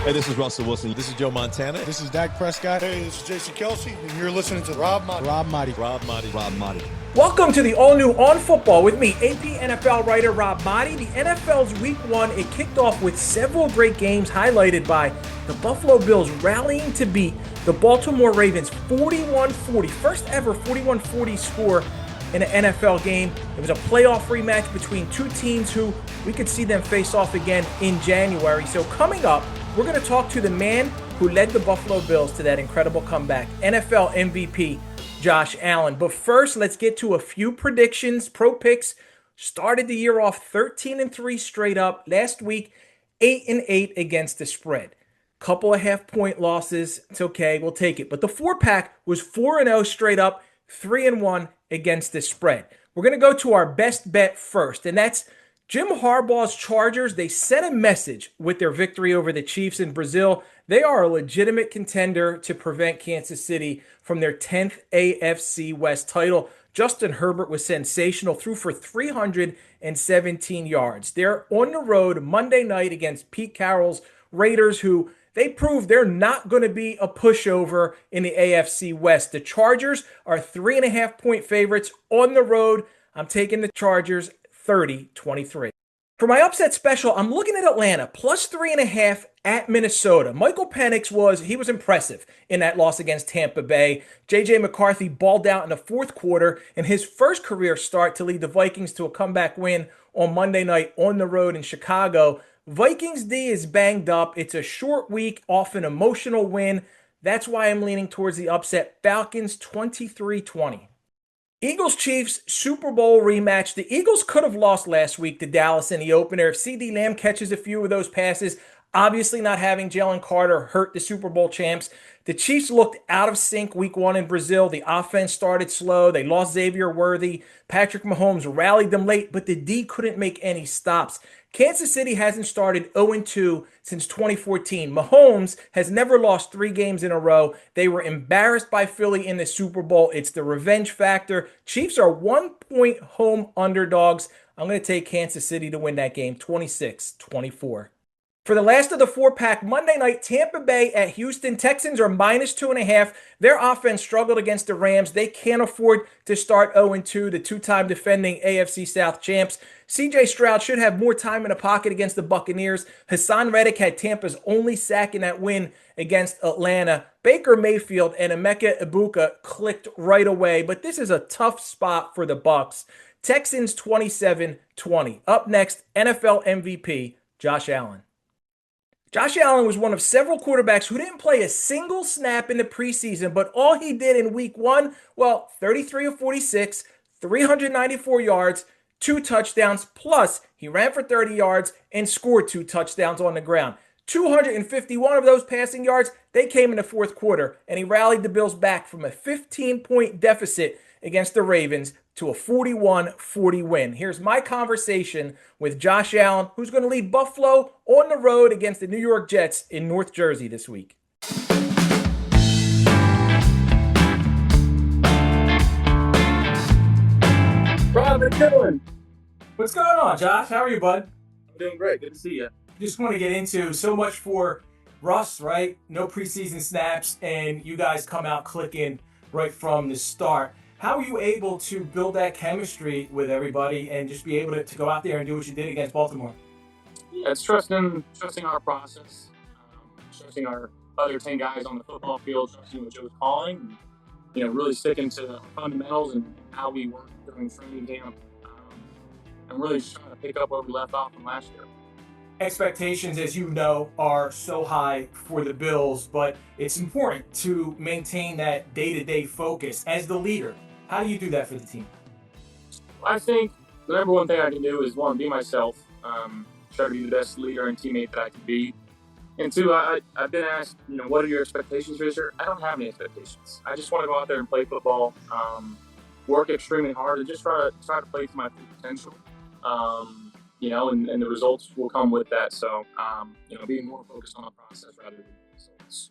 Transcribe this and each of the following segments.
Hey, this is Russell Wilson. This is Joe Montana. This is Dak Prescott. Hey, this is Jason Kelsey, and you're listening to Rob Maaddi. Rob Maaddi. Rob Maaddi. Rob Maaddi. Welcome to the all-new On Football with me, AP NFL writer Rob Maaddi. The NFL's Week 1, it kicked off with several great games highlighted by the Buffalo Bills rallying to beat the Baltimore Ravens 41-40. First ever 41-40 score in an NFL game. It was a playoff rematch between two teams who we could see them face off again in January. So coming up, we're going to talk to the man who led the Buffalo Bills to that incredible comeback, NFL MVP Josh Allen. But first, let's get to a few predictions. Pro Picks started the year off 13-3 straight up. Last week, 8-8 against the spread. Couple of half-point losses. It's okay. We'll take it. But the four-pack was 4-0 straight up, 3-1 against the spread. We're going to go to our best bet first, and that's Jim Harbaugh's Chargers. They sent a message with their victory over the Chiefs in Brazil. They are a legitimate contender to prevent Kansas City from their 10th AFC West title. Justin Herbert was sensational, threw for 317 yards. They're on the road Monday night against Pete Carroll's Raiders, who they proved they're not going to be a pushover in the AFC West. The Chargers are 3.5-point favorites on the road. I'm taking the Chargers 30-23. For my upset special, I'm looking at Atlanta, plus 3.5 at Minnesota. Michael Penix was impressive in that loss against Tampa Bay. J.J. McCarthy balled out in the fourth quarter in his first career start to lead the Vikings to a comeback win on Monday night on the road in Chicago. Vikings D is banged up. It's a short week off an emotional win. That's why I'm leaning towards the upset. Falcons 23-20. Eagles-Chiefs Super Bowl rematch. The Eagles could have lost last week to Dallas in the opener. If CeeDee Lamb catches a few of those passes, obviously not having Jalen Carter hurt the Super Bowl champs. The Chiefs looked out of sync week 1 in Brazil. The offense started slow. They lost Xavier Worthy. Patrick Mahomes rallied them late, but the D couldn't make any stops. Kansas City hasn't started 0-2 since 2014. Mahomes has never lost 3 games in a row. They were embarrassed by Philly in the Super Bowl. It's the revenge factor. Chiefs are 1-point home underdogs. I'm going to take Kansas City to win that game, 26-24. For the last of the four-pack, Monday night, Tampa Bay at Houston. Texans are minus 2.5. Their offense struggled against the Rams. They can't afford to start 0-2, the two-time defending AFC South champs. C.J. Stroud should have more time in the pocket against the Buccaneers. Hassan Reddick had Tampa's only sack in that win against Atlanta. Baker Mayfield and Emeka Ibuka clicked right away, but this is a tough spot for the Bucs. Texans 27-20. Up next, NFL MVP Josh Allen. Josh Allen was one of several quarterbacks who didn't play a single snap in the preseason, but all he did in week 1, 33 of 46, 394 yards, 2 touchdowns, plus he ran for 30 yards and scored 2 touchdowns on the ground. 251 of those passing yards, they came in the fourth quarter, and he rallied the Bills back from a 15-point deficit against the Ravens to a 41-40 win. Here's my conversation with Josh Allen, who's going to lead Buffalo on the road against the New York Jets in North Jersey this week. Rob, how you doing? What's going on, Josh? How are you, bud? I'm doing great. Good to see you. Just want to get into so much for Russ, right? No preseason snaps, and you guys come out clicking right from the start. How are you able to build that chemistry with everybody and just be able to go out there and do what you did against Baltimore? Yeah, it's trusting our process, trusting our other 10 guys on the football field, trusting what Joe's calling, and, really sticking to the fundamentals and how we work during training camp, and really just trying to pick up where we left off from last year. Expectations, as you know, are so high for the Bills, but it's important to maintain that day-to-day focus as the leader. How do you do that for the team? I think the number one thing I can do is, one, be myself, try to be the best leader and teammate that I can be. And two, I've been asked, what are your expectations for this year? I don't have any expectations. I just want to go out there and play football, work extremely hard, and just try to play to my full potential. And the results will come with that. So, being more focused on the process rather than the results.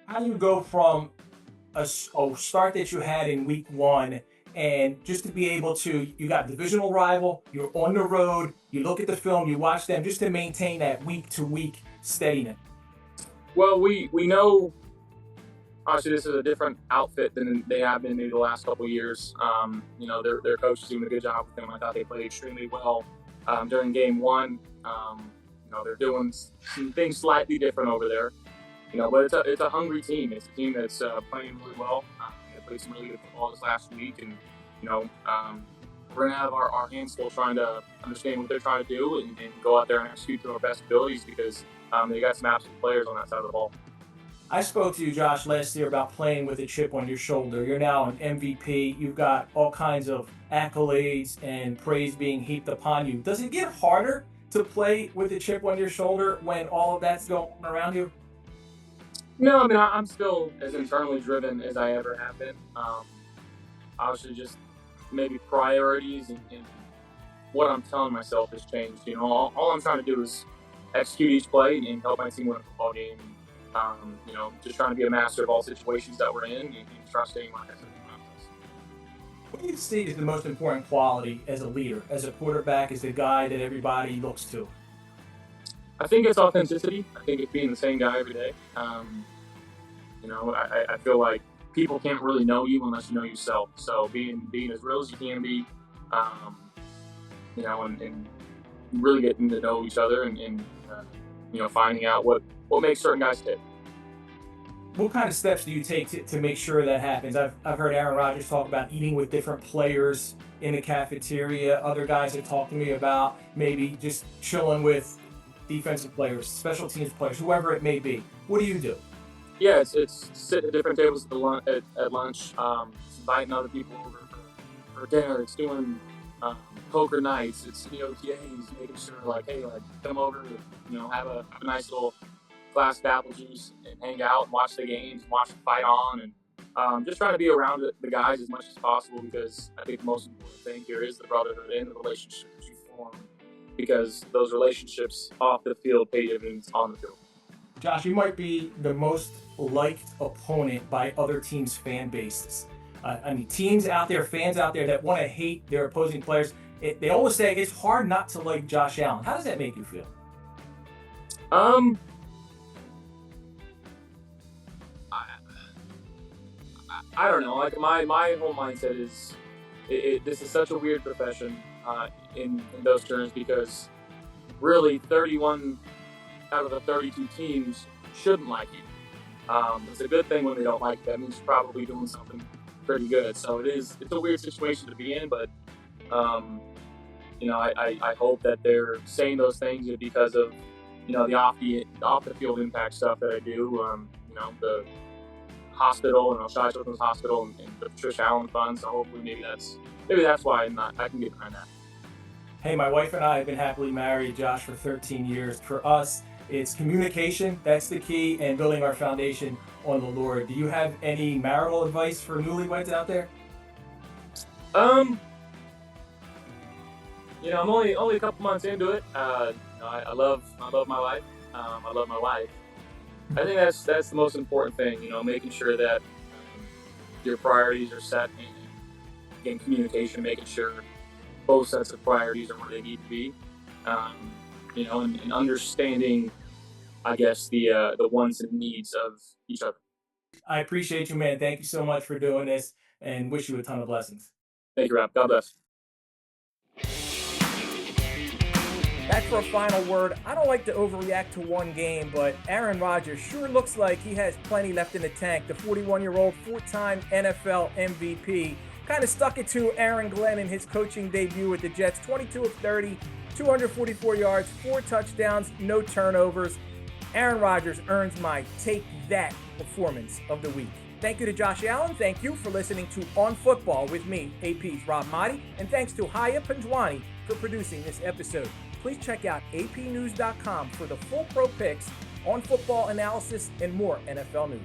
How do you go from a start that you had in week 1 and just to be able to, you got divisional rival, you're on the road, you look at the film, you watch them, just to maintain that week-to-week steadiness? Well, we know obviously this is a different outfit than they have been maybe the last couple of years. Their coach is doing a good job with them. I thought they played extremely well during game one. They're doing some things slightly different over there. But it's a hungry team. It's a team that's playing really well. They played some really good football this last week, and we're gonna have our hands full trying to understand what they're trying to do and go out there and execute to our best abilities because they got some absolute players on that side of the ball. I spoke to you, Josh, last year about playing with a chip on your shoulder. You're now an MVP. You've got all kinds of accolades and praise being heaped upon you. Does it get harder to play with a chip on your shoulder when all of that's going on around you? No, I mean I'm still as internally driven as I ever have been. Obviously, just maybe priorities and what I'm telling myself has changed. All I'm trying to do is execute each play and help my team win a football game. Just trying to be a master of all situations that we're in and trusting, like I said, the process. What do you see is the most important quality as a leader, as a quarterback, as the guy that everybody looks to? I think it's authenticity. I think it's being the same guy every day. I feel like people can't really know you unless you know yourself. So being as real as you can be, and really getting to know each other and finding out what makes certain guys tick. What kind of steps do you take to make sure that happens? I've heard Aaron Rodgers talk about eating with different players in the cafeteria. Other guys have talked to me about maybe just chilling with defensive players, special teams players, whoever it may be. What do you do? Yeah, it's sitting at different tables at lunch, inviting other people over for dinner. It's doing poker nights. It's EOTAs, making sure hey, come over, have a nice little glass of apple juice and hang out and watch the games, watch the fight on, and just trying to be around the guys as much as possible because I think the most important thing here is the brotherhood and the relationship that you form because those relationships off the field pay dividends on the field. Josh, you might be the most liked opponent by other teams' fan bases. Teams out there, fans out there that want to hate their opposing players, they always say it's hard not to like Josh Allen. How does that make you feel? I don't know. My whole mindset is this is such a weird profession in those terms because really 31 out of the 32 teams shouldn't like you. It's a good thing when they don't like you. That means you're probably doing something pretty good. So it's a weird situation to be in, but I hope that they're saying those things because of the off the field impact stuff that I do. The hospital and O'Shea Children's Hospital and the Patricia Allen Fund. So hopefully maybe that's why I can get behind that. Hey, my wife and I have been happily married, Josh, for 13 years. For us, it's communication. That's the key, and building our foundation on the Lord. Do you have any marital advice for newlyweds out there? I'm only a couple months into it. I love my life. I love my wife. I think that's the most important thing. Making sure that your priorities are set and again communication, making sure both sets of priorities are where they need to be. And understanding, I guess the wants and needs of each other. I appreciate you, man. Thank you so much for doing this, and wish you a ton of blessings. Thank you, Rob. God bless. Back for a final word. I don't like to overreact to one game, but Aaron Rodgers sure looks like he has plenty left in the tank. The 41-year-old four-time NFL MVP kind of stuck it to Aaron Glenn in his coaching debut with the Jets. 22 of 30, 244 yards, 4 touchdowns, no turnovers. Aaron Rodgers earns my Take That performance of the week. Thank you to Josh Allen. Thank you for listening to On Football with me, AP's Rob Maaddi. And thanks to Haya Panjwani for producing this episode. Please check out apnews.com for the full pro picks, on football analysis, and more NFL news.